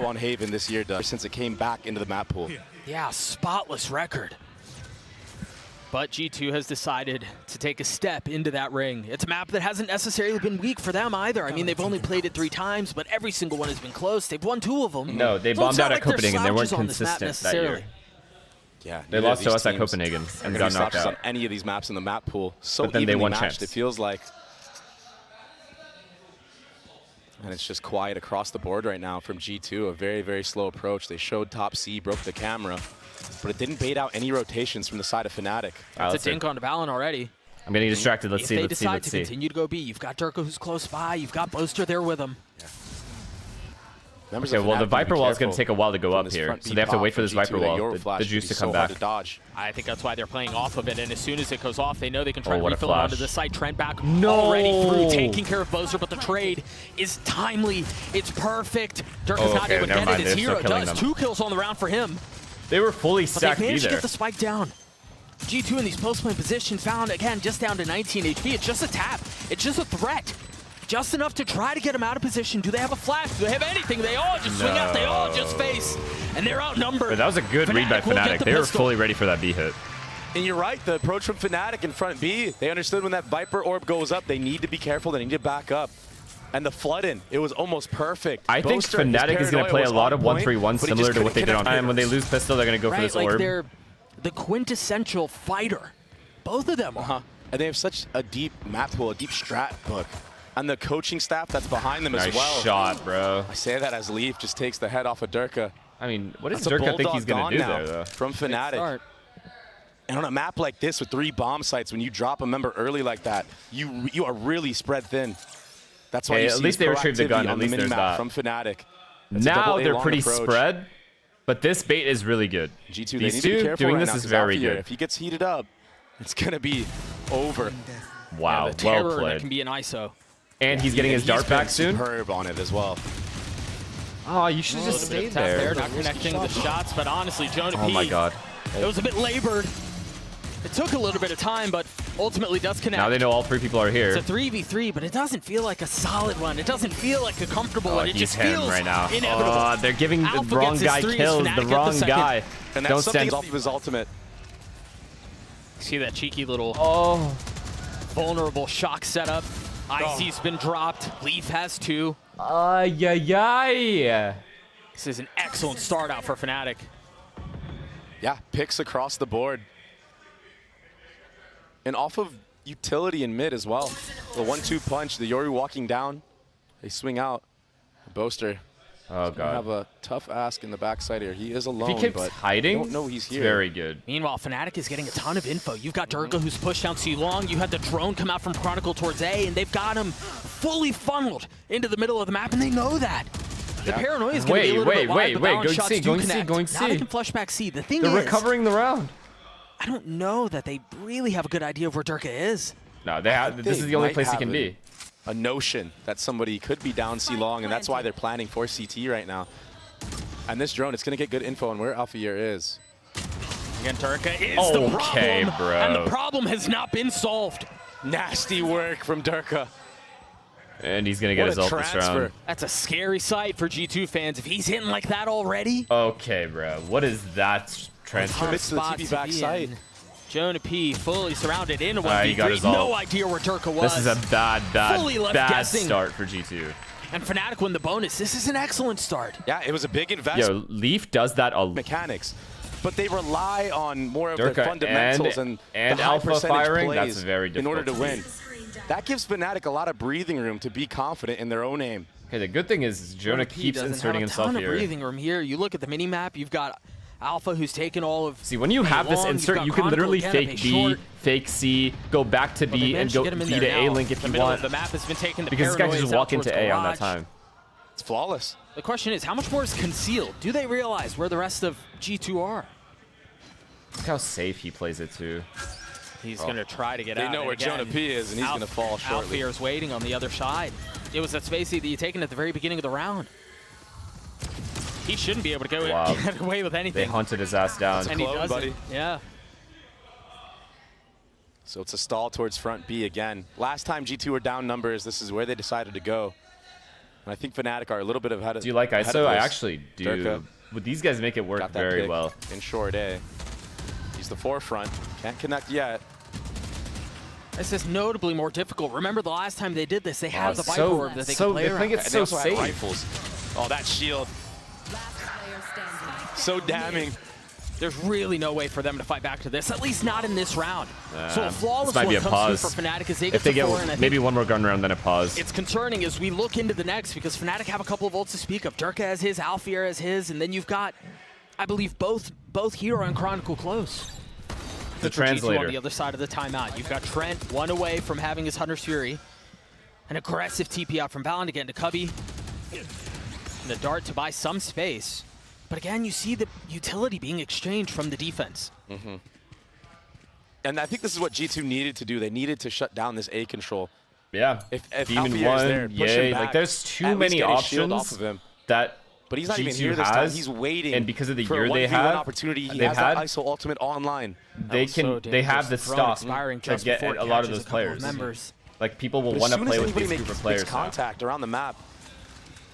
on Haven this year, does since it came back into the map pool. Yeah, spotless record. But G2 has decided to take a step into that ring. It's a map that hasn't necessarily been weak for them either. I mean, they've only played it 3 times, but every single one has been close. They've won 2 of them. No, they bombed out at Copenhagen. They weren't consistent that year. Yeah, they lost to us at Copenhagen and got knocked out. On any of these maps in the map pool, so but then they won matched, champs. It feels like. And it's just quiet across the board right now from G2. A very, very slow approach. They showed top C, broke the camera, but it didn't bait out any rotations from the side of Fnatic. It's a dink on Valen already. I'm getting distracted. Let's see. If they decide to continue to go B, you've got Durka who's close by. You've got Boaster there with him. Yeah. Okay, well, the Viper wall is going to take a while to go up here, so they have to wait for this Viper wall, the juice to come back. I think that's why they're playing off of it, and as soon as it goes off, they know they can try to refill it onto the site. Trent back already through, taking care of Boaster, but the trade is timely. It's perfect. Durka's not able to get it. His hero does. 2 kills on the round for him. They were fully stacked B there. They managed to there. get the spike down. G2 in these post-play positions found, again, just down to 19 HP. It's just a tap. It's just a threat. Just enough to try to get him out of position. Do they have a flash? Do they have anything? They all just swing out. They all just face. And they're outnumbered. But that was a good read by Fnatic. They were fully ready for that B hit. And you're right. The approach from Fnatic in front B, they understood when that Viper orb goes up, they need to be careful. They need to back up. And the flood in, it was almost perfect. I think Fnatic is going to play a lot of 1-3-1 similar to what they did on time. When they lose pistol, they're going to go for this orb. They're the quintessential fighter. Both of them are. And they have such a deep map pool, a deep strat book. And the coaching staff that's behind them as well. Nice shot, bro. I say that as Leaf just takes the head off of Durka. I mean, what does Durka think he's going to do there, though? From Fnatic. And on a map like this with 3 bomb sites, when you drop a member early like that, you are really spread thin. That's why you see at least they retrieved the gun. At least there's that. From Fnatic. Now they're pretty spread, but this bait is really good. G2, These two doing this is very good. If he gets heated up, it's going to be over. Wow, well played. That can be an ISO. And he's getting his dart back soon. Superb on it as well. Oh, you should just stay there. Not connecting the shots, but honestly, Jonah P. Oh my god. It was a bit labored. It took a little bit of time, but ultimately does connect. Now they know all 3 people are here. It's a 3v3, but it doesn't feel like a solid one. It doesn't feel like a comfortable one. It just feels right now. Inevitable. They're giving the wrong guy kills, the wrong guy. And that's something off of his ultimate. See that cheeky little vulnerable shock setup. IC's been dropped. Leaf has 2. This is an excellent start out for Fnatic. Yeah, picks across the board. And off of utility in mid as well. The 1-2 punch, the Yoru walking down. They swing out. Boaster. Oh god. Have a tough ask in the backside here. He is alone, if he keeps hiding, don't know he's here. Very good. Meanwhile, Fnatic is getting a ton of info. You've got Durka who's pushed down C long. You had the drone come out from Chronicle towards A, and they've got him fully funneled into the middle of the map, and they know that. The paranoia is going to be a little bit wide, but going C, going C. Now they can flush back C. The thing is, they're recovering the round. I don't know that they really have a good idea of where Durka is. No, they have. This is the only place he can be. A notion that somebody could be down C long, and that's why they're planning for CT right now. And this drone, it's going to get good info on where Alpha Year is. Again, Durka is the problem, bro. And the problem has not been solved. Nasty work from Durka. And he's going to get his ult this round. That's a scary sight for G2 fans. If he's hitting like that already. Okay, bro. What is that transfer? It's the TP back side. Jonah P fully surrounded in a 1v3. No idea where Durka was. This is a bad start for G2. And Fnatic win the bonus. This is an excellent start. Yeah, it was a big investment. Yo, Leaf does that a mechanics, but they rely on more of the fundamentals and the alpha firing. Plays that's very difficult in order to win. That gives Fnatic a lot of breathing room to be confident in their own aim. Okay, the good thing is Jonah keeps inserting himself here. Of breathing room here. You look at the mini map. You've got Alpha who's taken all of. See, when you have this insert, you can literally fake B, fake C, go back to B, and go B to A link if you want. The map has been taken. Because this guy can just walk into A on that time. It's flawless. The question is, how much more is concealed? Do they realize where the rest of G2 are? Look how safe he plays it too. He's going to try to get out. They know where Jonah P is, and he's going to fall shortly. Alfear's waiting on the other side. It was that space that you taken at the very beginning of the round. He shouldn't be able to get away with anything. They hunted his ass down. And he does it. Yeah. So it's a stall towards front B again. Last time G2 were down numbers, this is where they decided to go. And I think Fnatic are a little bit ahead of. Do you like ISO? I actually do. Durka. But these guys make it work very well. In short A. He's the forefront. Can't connect yet. This is notably more difficult. Remember the last time they did this, they had the Viper Orb that they could play around. I think it's so safe. Rifles. Oh, that shield. So damning. There's really no way for them to fight back to this, at least not in this round. So a flawless one comes through for Fnatic as they get to 4, and maybe one more gun round, then a pause. It's concerning as we look into the next, because Fnatic have a couple of ults to speak of. Durka has his, Alfier has his, and then you've got, I believe, both Hero and Chronicle close. The translator on the other side of the timeout. You've got Trent one away from having his Hunter's Fury. An aggressive TP out from Valorant again to Cubby. And a dart to buy some space. But again, you see the utility being exchanged from the defense. And I think this is what G2 needed to do. They needed to shut down this A control. Yeah. If Demon Alfier is there, one, yay. Like, there's too many options off of him. That But he's not even G2 here this time. He's waiting. And because of the for year a they have, opportunity, he has that ISO ultimate online. They have the stock to get a lot of those players. Like, people will want to play with this group of players. Contact around the map.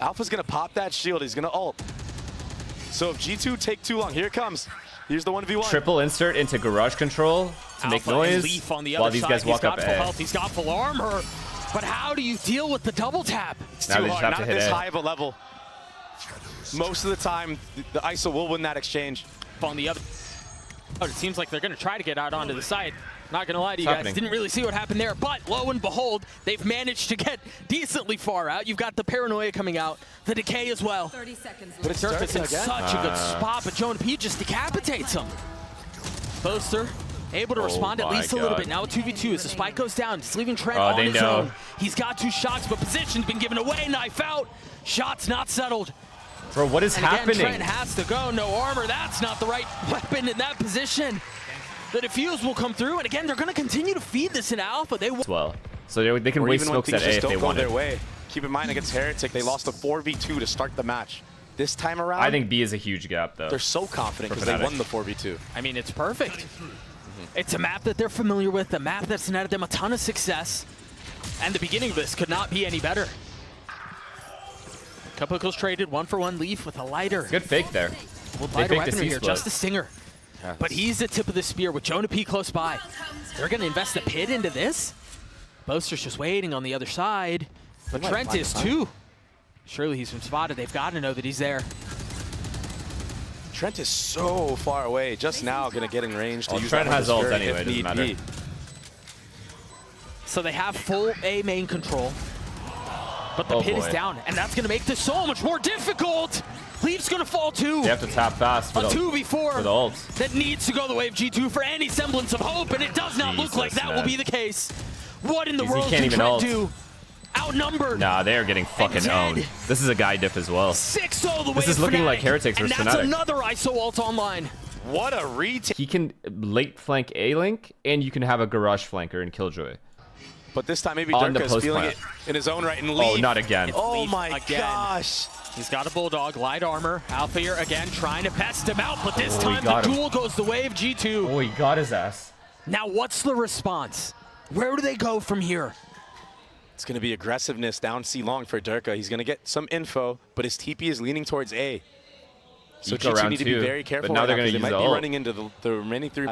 Alpha's gonna pop that shield. He's gonna ult. So if G2 take too long, here it comes. Here's the 1v1. Triple insert into garage control to make noise while these guys walk up A. He's got full armor, but how do you deal with the double tap? It's too hard. Not at this high of a level. Most of the time, the ISO will win that exchange. On the other, it seems like they're going to try to get out onto the side. Not going to lie to you guys, didn't really see what happened there, but lo and behold, they've managed to get decently far out. You've got the Paranoia coming out, the Decay as well. 30 seconds But it's Durka's in such a good spot, but Jonah just decapitates him. Boaster able to respond at least a little bit. Now a 2v2 as the spike goes down. It's leaving Trent on his own. He's got 2 shots, but position's been given away. Knife out. Shots not settled. Bro, what is happening? Again, Trent has to go. No armor. That's not the right weapon in that position. The defuse will come through, and again, they're going to continue to feed this in Alpha. They will. Well, so they can waste smokes at A if they want their way. Keep in mind against Heretic, they lost a 4v2 to start the match. This time around, I think B is a huge gap, though. They're so confident because they won the 4v2. I mean, it's perfect. It's a map that they're familiar with, a map that's netted them a ton of success, and the beginning of this could not be any better. Cupicles traded 1-for-1 Leaf with a lighter. Good fake there. Lighter weaponry here, just a stinger. Yes. But he's the tip of the spear with Jonah P close by. They're going to invest a pit into this. Boaster's just waiting on the other side. But Trent is too. Surely he's been spotted. They've got to know that he's there. Trent is so far away. Just now going to get in range to use Trent has ult anyway, doesn't matter. So they have full A main control. But the pit is down, and that's going to make this so much more difficult. Leaf's going to fall too. They have to tap fast for a 2v4 for the ult. That needs to go the way of G2 for any semblance of hope, and it does not look like that will be the case. What in the world can Trent do? Outnumbered. Nah, they are getting fucking owned. This is a guy diff as well. 6-0 the way This is looking like Heretics versus Fnatic. And that's another ISO ult online. What a retake. He can late flank A-Link, and you can have a garage flanker in Killjoy. But this time maybe Durka is feeling it in his own right and Leaf. Oh, not again. Oh my gosh. He's got a Bulldog, light armor. Alfier again trying to pest him out, but this time the duel goes the way of G2. Oh, he got his ass. Now what's the response? Where do they go from here? It's going to be aggressiveness down C long for Durka. He's going to get some info, but his TP is leaning towards A. So G2 need to be very careful. But now they're going to use they might be running into the remaining 3.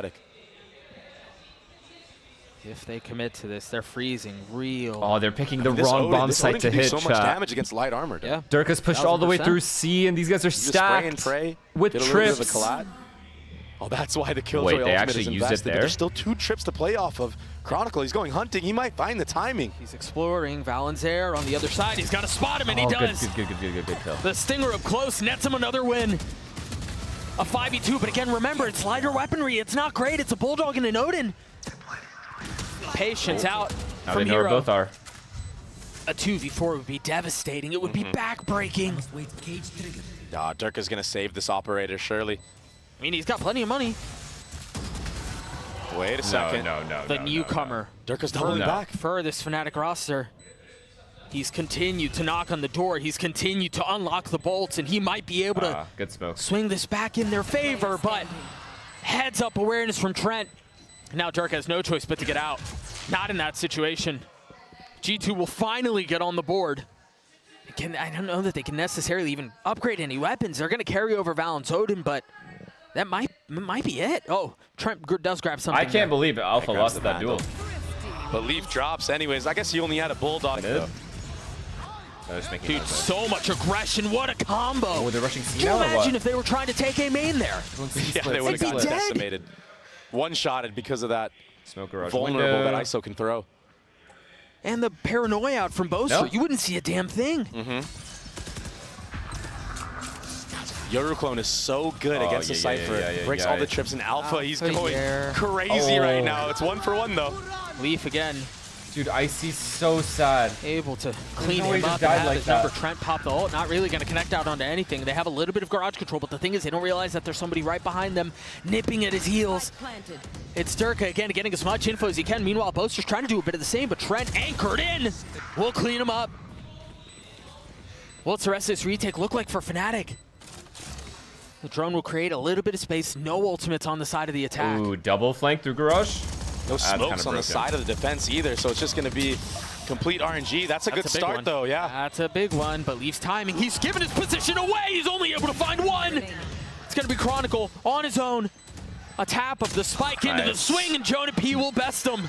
If they commit to this, they're freezing real. Oh, they're picking the wrong bomb site to hit. So much damage against light armor. Yeah. Durka's pushed all the way through C, and these guys are stacked with trips. Oh, that's why the Killjoy ultimate actually is used invested. it there? There's still 2 trips to play off of. Chronicle, he's going hunting. He might find the timing. He's exploring. Valen's there on the other side. He's got to spot him, and he does. Good kill. The Stinger up close nets him another win. A 5v2, but again, remember, it's lighter weaponry. It's not great. It's a Bulldog and an Odin. Patience out now from they know Hero. Where both are. A 2v4 would be devastating. It would be backbreaking. Durka's going to save this operator, surely. I mean, he's got plenty of money. Wait a second. No. The newcomer. Durka's doubling back. For this Fnatic roster. He's continued to knock on the door. He's continued to unlock the bolts, and he might be able to good smoke. Swing this back in their favor, but heads up awareness from Trent. Now Durka has no choice but to get out. Not in that situation. G2 will finally get on the board. I don't know that they can necessarily even upgrade any weapons. They're going to carry over Valorant Odin, but that might be it. Oh, Trent does grab something. I can't believe Alpha lost that duel. But Leaf drops anyways. I guess he only had a Bulldog though. Dude, so much aggression. What a combo. Oh, they're rushing C now. Can you imagine what? if they were trying to take A main there? Yeah, they would have gotten decimated. One-shotted because of that Smoke garage vulnerable window that ISO can throw. And the paranoia out from Boaster. No. You wouldn't see a damn thing. Yoru clone is so good against the Cypher. Breaks all the trips in Alpha. He's going crazy right now. It's 1-for-1 though. Leaf again. Dude, Icy's so sad. Able to clean him up and have his number. Trent popped the ult. Not really going to connect out onto anything. They have a little bit of garage control, but the thing is they don't realize that there's somebody right behind them nipping at his heels. It's Durka again getting as much info as he can. Meanwhile, Boaster's trying to do a bit of the same, but Trent anchored in. We'll clean him up. What's the rest of this retake look like for Fnatic? The drone will create a little bit of space. No ultimates on the side of the attack. Ooh, double flank through garage. No smokes on the side of the defense either, so it's just going to be complete RNG. That's a good start, though, yeah. That's a big one, but Leaf's timing. He's given his position away. He's only able to find one. It's going to be Chronicle on his own. A tap of the spike into the swing, and Jonah P will best him.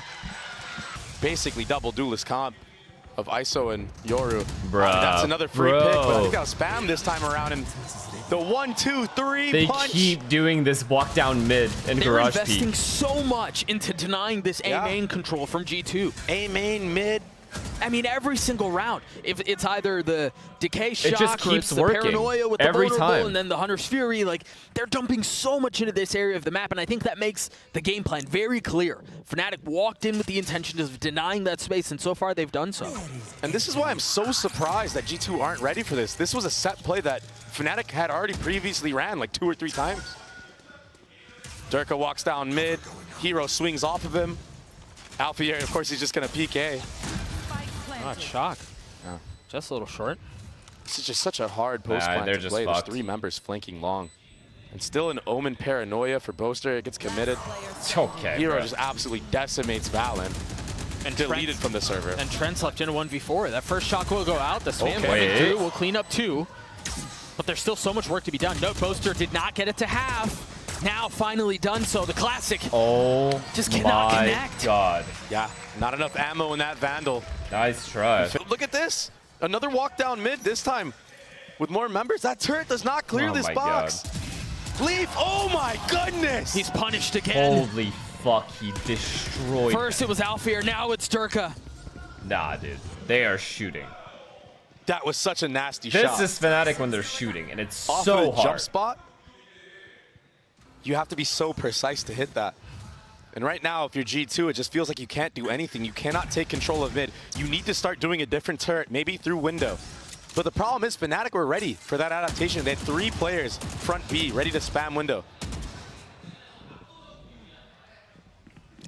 Basically double duelist comp of ISO and Yoru. Bruh. That's another free pick, but I think I'll spam this time around. And the 1-2-3 punch. They keep doing this walk down mid and garage They're investing peak. so much into denying this A main control from G2. A main mid. I mean, every single round, if it's either the decay shock, it just keeps or it's working. the paranoia with every the vulnerable, time. and then the Hunter's Fury, like, they're dumping so much into this area of the map, and I think that makes the game plan very clear. Fnatic walked in with the intention of denying that space, and so far they've done so. And this is why I'm so surprised that G2 aren't ready for this. This was a set play that Fnatic had already previously ran like 2 or 3 times. Durka walks down mid. Hero swings off of him. Alpha, of course, he's just going to peek A. Not shock. Yeah. Just a little short. This is just such a hard post plant to play. There's 3 members flanking long. And still an Omen paranoia for Boaster. It gets committed. It's okay, Hero just absolutely decimates Valen. And deleted from the server. And Trent's left in a 1v4. That first shock will go out. The spam will clean up 2. But there's still so much work to be done. Note, Boaster did not get it to half. Now finally done so. The classic. Oh, just cannot connect. God. Yeah, not enough ammo in that Vandal. Nice try. Look at this. Another walk down mid this time. With more members, that turret does not clear this box. Leaf, oh my goodness. He's punished again. Holy fuck, he destroyed. First it was Alfir, now it's Durka. Nah, dude. They are shooting. That was such a nasty shot. This is Fnatic when they're shooting, and it's off so of hard. Jump spot, you have to be so precise to hit that. And right now, if you're G2, it just feels like you can't do anything. You cannot take control of mid. You need to start doing a different turret, maybe through window. But the problem is Fnatic were ready for that adaptation. They had 3 players front B ready to spam window.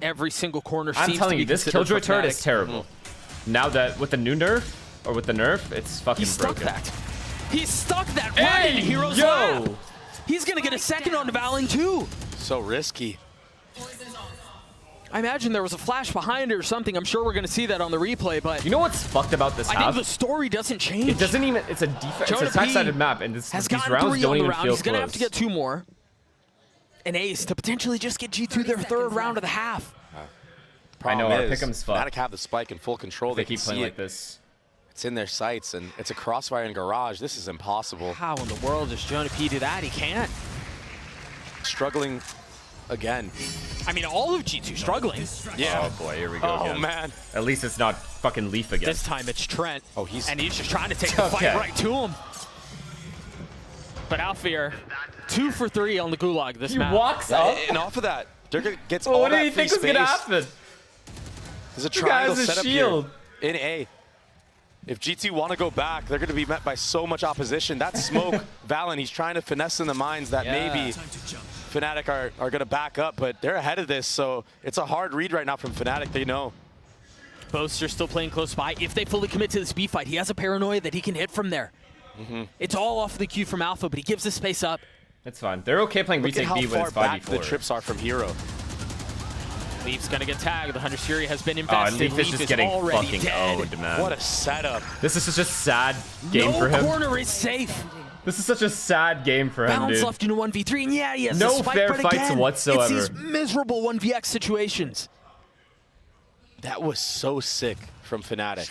Every single corner I'm seems telling to be you, this Killjoy turret is terrible. Now that with the new nerf, or with the nerf, it's fucking broken. He stuck that right into Hero's lap. He's going to get a second on Valen too. So risky. I imagine there was a flash behind it or something. I'm sure we're going to see that on the replay, but... You know what's fucked about this half? I think the story doesn't change. It doesn't even... It's a defense. It's a attack-sided map, and these rounds don't even feel close. He's going to have to get 2 more. An ace to potentially just get G2 their 3rd round of the half. I know, our pick'em's fucked. Fnatic have the spike in full control. They keep playing like this. It's in their sights, and it's a crossfire in garage. This is impossible. How in the world does Jonah P do that? He can't. Struggling again. I mean, all of G2 struggling. Yeah. Oh boy, here we go again. Oh man. At least it's not fucking Leaf again. This time it's Trent. Oh, he's just trying to take the fight right to him. But Alfir, 2 for 3 on the Gulag this map. He walks up. And off of that, Durka gets all that free space. What do you think was gonna happen? There's a triangle set up here in A. If G2 want to go back, they're going to be met by so much opposition. That smoke, Valen, he's trying to finesse in the minds that maybe Fnatic are going to back up, but they're ahead of this, so it's a hard read right now from Fnatic. They know. Boaster still playing close by. If they fully commit to this B fight, he has a paranoia that he can hit from there. It's all off the cue from Alpha, but he gives the space up. It's fine. They're okay playing retake B when it's 5v4. The trips are from Hero. Leaf's gonna get tagged. The Hunter Fury has been invested. Leaf is just getting fucking owned, man. What a setup. This is such a sad game for him. No corner is safe. This is such a sad game for him, Balance dude. left in a 1v3, and yeah, he has no this fight, fair but fights again, whatsoever. It's these miserable 1vx situations. That was so sick from Fnatic.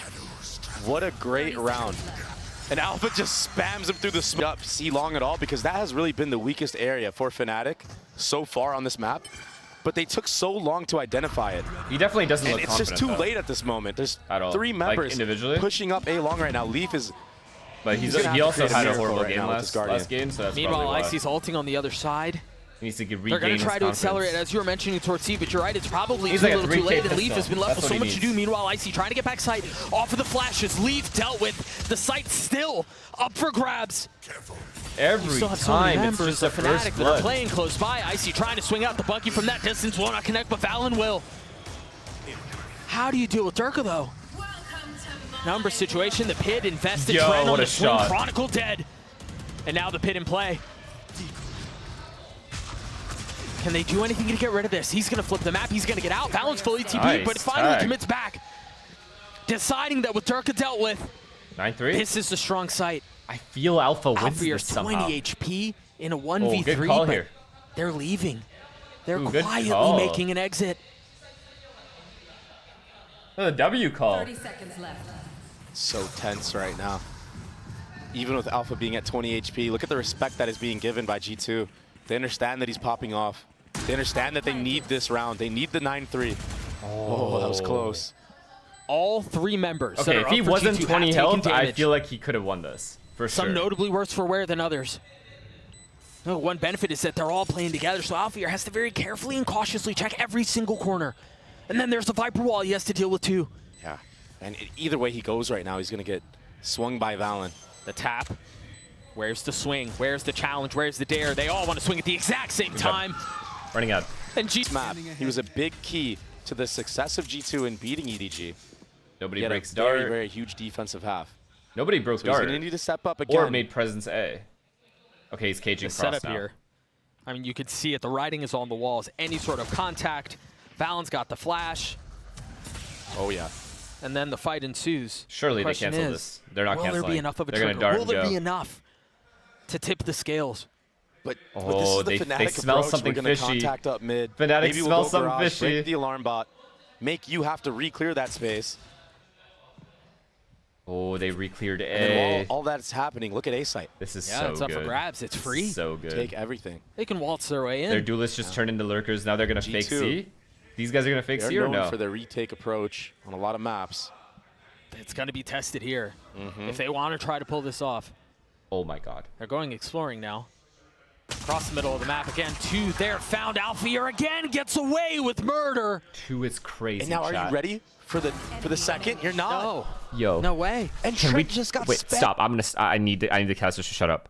What a great round. And Alpha just spams him through the smoke. See long at all, because that has really been the weakest area for Fnatic so far on this map. But they took so long to identify it. He definitely doesn't look confident. It's just too though. late at this moment. There's at 3 members like individually pushing up A long right now. Leaf is... But he also had a horrible game last game, so that's Meanwhile, probably why. Icy's ulting on the other side. He needs to regain They're going to try to his accelerate, as you were mentioning, towards C, but you're right, it's probably He's too like little too late, and Leaf pistol. has been left That's with so what much he to do. needs. Meanwhile, Icy trying to get backside off of the flashes. Leaf dealt with. The site still up for grabs. Every still have so many time, it's members just a of Fnatic first that are blood. playing close by. Icy trying to swing out the Bucky from that distance. Will not connect, but Valen will. How do you deal with Durka, though? Number situation, the pit invested. Yo, Trend what on a the swing, shot. Chronicle dead. And now the pit in play. Can they do anything to get rid of this? He's going to flip the map. He's going to get out. Valen's fully TP, Nice but finally tag. commits back. Deciding that with Durka dealt with, 9-3? this is the strong site. I feel Alpha wins Alpha this somehow. 20 HP in a Oh, 1v3, good call but here. they're leaving. They're Ooh, good quietly call. making an exit. Oh, the W call. 30 seconds left. so tense right now. Even with Alpha being at 20 HP, look at the respect that is being given by G2. They understand that he's popping off. They understand that they need this round. They need the 9-3. Oh, that was close. All 3 members. that Okay, are if he up for wasn't G2 20 have health, taken I damage. feel like he could have won this. For Some sure. notably worse for wear than others. No, one benefit is that they're all playing together, so Alpha has to very carefully and cautiously check every single corner. And then there's the Viper wall he has to deal with too. Yeah, and either way he goes right now, he's going to get swung by Valen. The tap. Where's the swing? Where's the challenge? Where's the dare? They all want to swing at the exact same time. Running out. And G Map. He was a big key to the success of G2 in beating EDG. Nobody He had breaks a very, Dart. very huge defensive half. Nobody broke So he's Dart. going to need to step up again. Or made presence A. Okay, he's caging the cross setup now. here. I mean, you can see it. The writing is on the walls. Any sort of contact. Valen's got the flash. Oh, yeah. And then the fight ensues. Surely they Question cancel is, this. They're not will canceling. there be enough of a They're trigger? gonna dart Will there and be go. enough to tip the scales? But Oh, this is the they Fnatic smell approach. something We're going to fishy. contact up mid. Fnatic Maybe we'll smell go something garage, fishy. break the alarm bot, make you have to re-clear that space. Oh, they re-cleared And then A. while all that's happening, look at A site. This is Yeah, so it's good. up for grabs. It's free. So good. Take everything. They can waltz their way in. Their duelists just turned into lurkers. Now they're going to fake G2. C? These guys are going to fake They're C or known no? for their retake approach on a lot of maps. It's going to be tested here. If they want to try to pull this off. Oh my god. They're going exploring now. Across the middle of the map again. 2 there. Found Alfear again. Gets away with murder. 2 is crazy, And now, are chat. you ready for the second? You're not. No. Yo. No way. And Can Trent we just got wait? spent. Stop! I need the casters to shut up.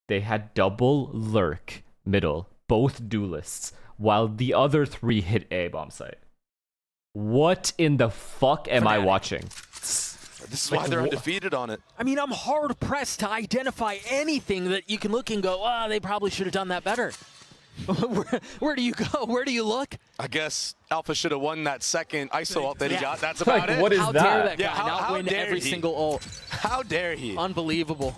They had double lurk middle, both duelists, while the other 3 hit A bomb site. What in the fuck am I Fnatic. watching? This is why they're undefeated on it. I mean, I'm hard pressed to identify anything that you can look and go, oh, they probably should have done that better. Where do you go? Where do you look? I guess Alpha should have won that second ISO ult that he Yeah. got. That's about Like, it. what is How that? dare that guy Yeah, not how win dare every he? single ult? How dare he? Unbelievable.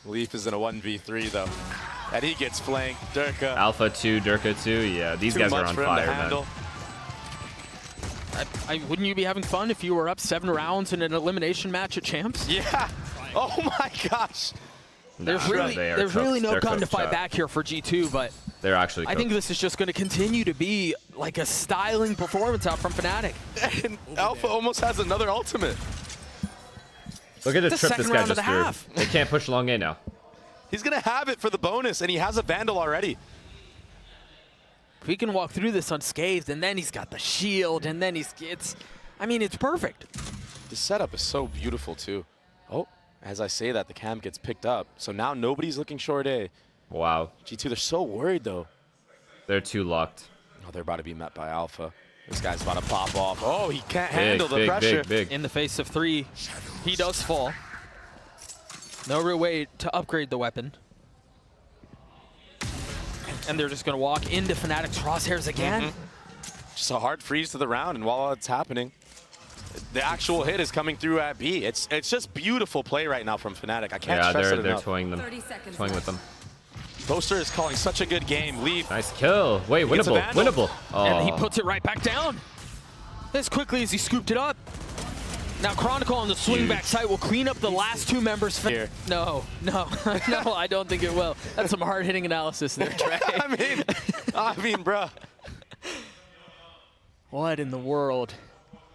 Leaf is in a 1v3 though. And he gets flanked. Durka. Alpha 2, Durka 2. Yeah, these Too guys are much on for him fire, to man. handle. Wouldn't you be having fun if you were up 7 rounds in an elimination match at Champs? Yeah. Oh my gosh. There's Nah, really, they are there's really cooked. no They're gun to cooked, fight chat. back here for G2, but They're actually I cooked. think this is just going to continue to be like a styling performance out from Fnatic. And Alpha almost has another ultimate. Look at the the trip second this guy round of just the threw. half. They can't push long A now. He's going to have it for the bonus, and he has a Vandal already. If he can walk through this unscathed, and then he's got the shield, and then I mean, it's perfect. The setup is so beautiful, too. Oh, as I say that, the cam gets picked up. So now nobody's looking short A. Wow. G2, they're so worried, though. They're too locked. Oh, they're about to be met by Alpha. This guy's about to pop off. Oh, he can't handle the pressure. Big. In the face of 3, he does fall. No real way to upgrade the weapon. And they're just going to walk into Fnatic's crosshairs again. just a hard freeze to the round, and while it's happening, the actual hit is coming through at B. It's just beautiful play right now from Fnatic. I can't stress it enough. Yeah, they're toying them. Toying with them. Boaster is calling such a good game. Leave. Nice kill. Wait, winnable. Winnable. Oh. And he puts it right back down. As quickly as he scooped it up. Now Chronicle on the swing back side will clean up the last two members. Here. No, I don't think it will. That's some hard-hitting analysis there, Trey. I mean, bruh. What in the world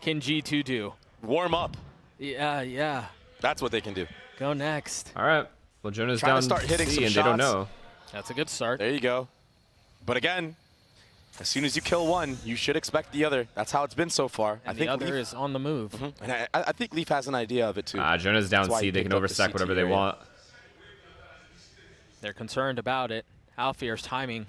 can G2 do? Warm up. Yeah. That's what they can do. Go next. All right. Well, Jonah's Trying down to start hitting C some and shots. they don't know. That's a good start. There you go. But again, as soon as you kill one, you should expect the other. That's how it's been so far. And I think the other Leaf is on the move. And I think Leaf has an idea of it too. Jonah's down C. They can overstack whatever they want. They're concerned about it. Alfier's timing.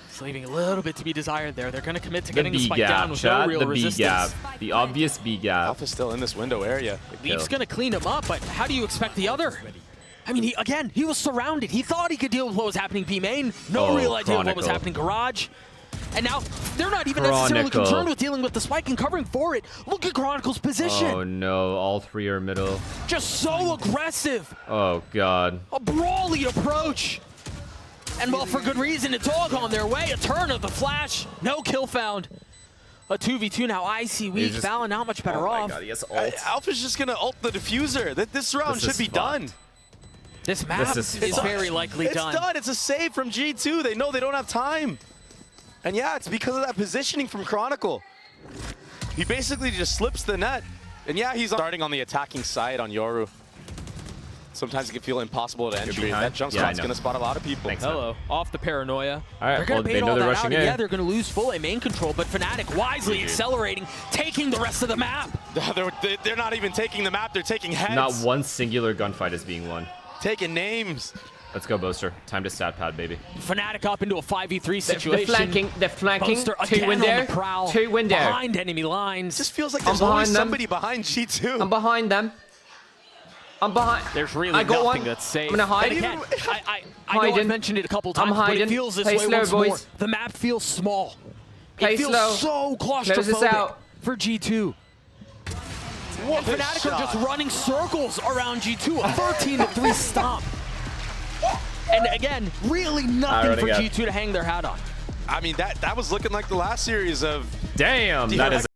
It's leaving a little bit to be desired there. They're going to commit to getting the spike down with no real resistance. B gap. The obvious B gap. Alpha's still in this window area. Leaf's going to clean him up, but how do you expect the other? I mean, he was surrounded. He thought he could deal with what was happening B main. No real idea of what was happening Garage. And now they're not even necessarily concerned with dealing with the spike and covering for it. Look at Chronicle's position. Oh no, all three are middle. Just so aggressive. Oh god. A brawly approach. And well, for good reason, it's all gone their way. A turn of the flash. No kill found. A 2v2 now. Icy weak. Valen not much better off. God, he has ult. Alpha's just going to ult the diffuser. This round should be done. This map is very likely done. It's done. It's a save from G2. They know they don't have time. And yeah, it's because of that positioning from Chronicle. He basically just slips the net. And yeah, he's starting on the attacking side on Yoru. Sometimes it can feel impossible to entry. That jump spot's going to spot a lot of people. Thanks, Hello, off the paranoia. All right, they're going to bait know all they're that rushing out. in. Yeah, they're going to lose full A main control, but Fnatic wisely accelerating, taking the rest of the map. They're not even taking the map. They're taking heads. Not one singular gunfight is being won. Taking names. Let's go, Boaster. Time to stat pad, baby. Fnatic up into a 5v3 situation. They're flanking. Boaster Two window. on the prowl, Two window. behind enemy lines. It just feels like there's always somebody behind G2. I'm behind them. I'm behind. There's really nothing that's safe. I'm gonna hide. Again, I know I've mentioned it a couple times, but it feels this way once more. The map feels small. It feels so claustrophobic for G2. And Fnatic are just running circles around G2. A 13-3 stomp. And again, really nothing for G2 to hang their hat on. I mean, that was looking like the last series of... Damn, that is